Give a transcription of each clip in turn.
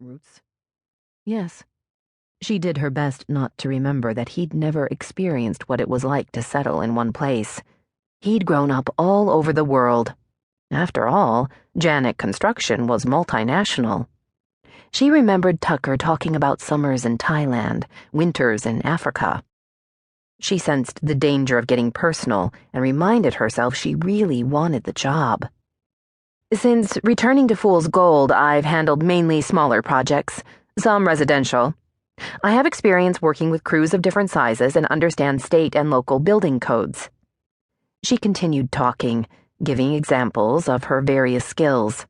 Roots? Yes. She did her best not to remember that he'd never experienced what it was like to settle in one place. He'd grown up all over the world. After all, Janack Construction was multinational. She remembered Tucker talking about summers in Thailand, winters in Africa. She sensed the danger of getting personal and reminded herself she really wanted the job. Since returning to Fool's Gold, I've handled mainly smaller projects, some residential. I have experience working with crews of different sizes and understand state and local building codes. She continued talking, giving examples of her various skills.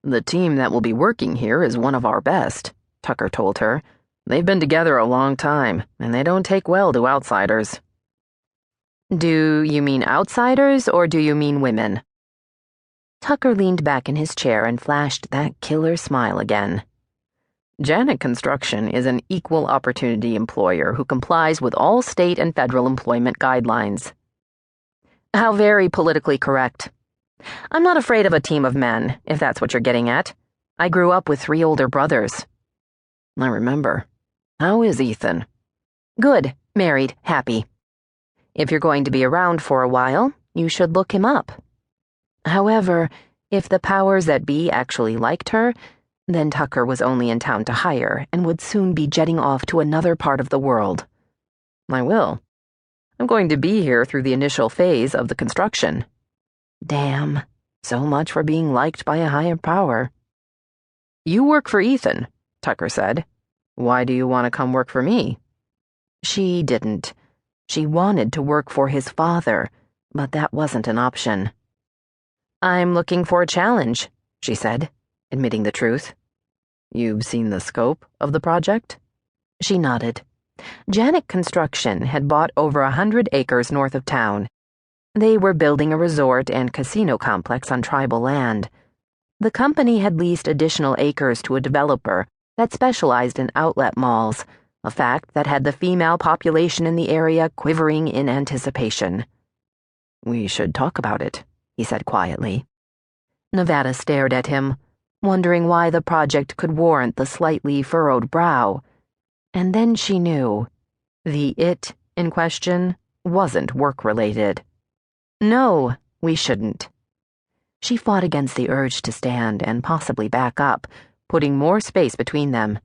The team that will be working here is one of our best, Tucker told her. They've been together a long time, and they don't take well to outsiders. Do you mean outsiders, or do you mean women? Tucker leaned back in his chair and flashed that killer smile again. Janack Construction is an equal opportunity employer who complies with all state and federal employment guidelines. How very politically correct. I'm not afraid of a team of men, if that's what you're getting at. I grew up with 3 older brothers. I remember. How is Ethan? Good, married, happy. If you're going to be around for a while, you should look him up. However, if the powers that be actually liked her, then Tucker was only in town to hire and would soon be jetting off to another part of the world. I will. I'm going to be here through the initial phase of the construction. Damn, so much for being liked by a higher power. You work for Ethan, Tucker said. Why do you want to come work for me? She didn't. She wanted to work for his father, but that wasn't an option. I'm looking for a challenge, she said, admitting the truth. You've seen the scope of the project? She nodded. Janack Construction had bought over 100 acres north of town. They were building a resort and casino complex on tribal land. The company had leased additional acres to a developer that specialized in outlet malls, a fact that had the female population in the area quivering in anticipation. We should talk about it, he said quietly. Nevada stared at him, wondering why the project could warrant the slightly furrowed brow. And then she knew. The it in question wasn't work-related. No, we shouldn't. She fought against the urge to stand and possibly back up, putting more space between them.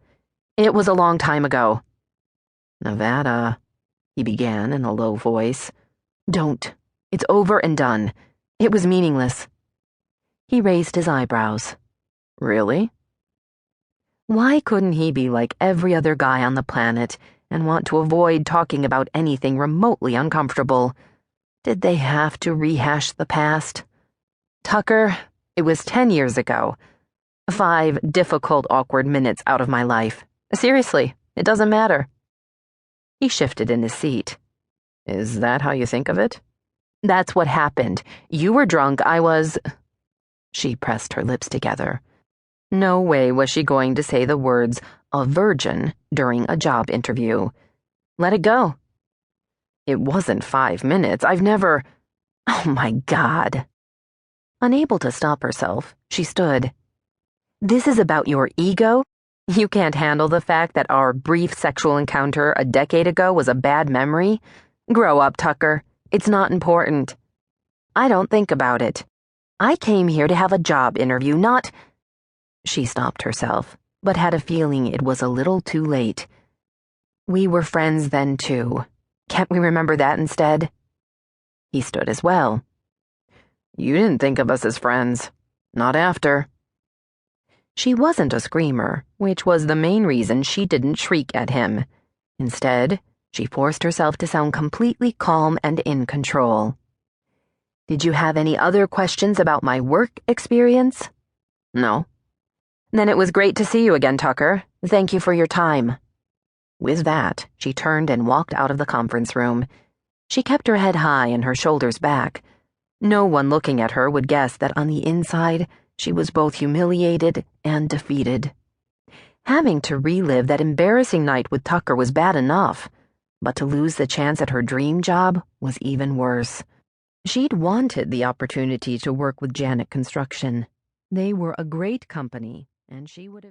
It was a long time ago. Nevada, he began in a low voice. Don't. It's over and done. It was meaningless. He raised his eyebrows. Really? Why couldn't he be like every other guy on the planet and want to avoid talking about anything remotely uncomfortable? Did they have to rehash the past? Tucker, it was 10 years ago. 5 difficult, awkward minutes out of my life. Seriously, it doesn't matter. He shifted in his seat. Is that how you think of it? That's what happened. You were drunk, I was... She pressed her lips together. No way was she going to say the words, a virgin, during a job interview. Let it go. It wasn't 5 minutes. I've never... Oh my God. Unable to stop herself, she stood. This is about your ego? You can't handle the fact that our brief sexual encounter a decade ago was a bad memory? Grow up, Tucker. It's not important. I don't think about it. I came here to have a job interview, not... She stopped herself, but had a feeling it was a little too late. We were friends then, too. Can't we remember that instead? He stood as well. You didn't think of us as friends. Not after. She wasn't a screamer, which was the main reason she didn't shriek at him. Instead, she forced herself to sound completely calm and in control. Did you have any other questions about my work experience? No. Then it was great to see you again, Tucker. Thank you for your time. With that, she turned and walked out of the conference room. She kept her head high and her shoulders back. No one looking at her would guess that on the inside, she was both humiliated and defeated. Having to relive that embarrassing night with Tucker was bad enough, but to lose the chance at her dream job was even worse. She'd wanted the opportunity to work with Janack Construction. They were a great company, and she would have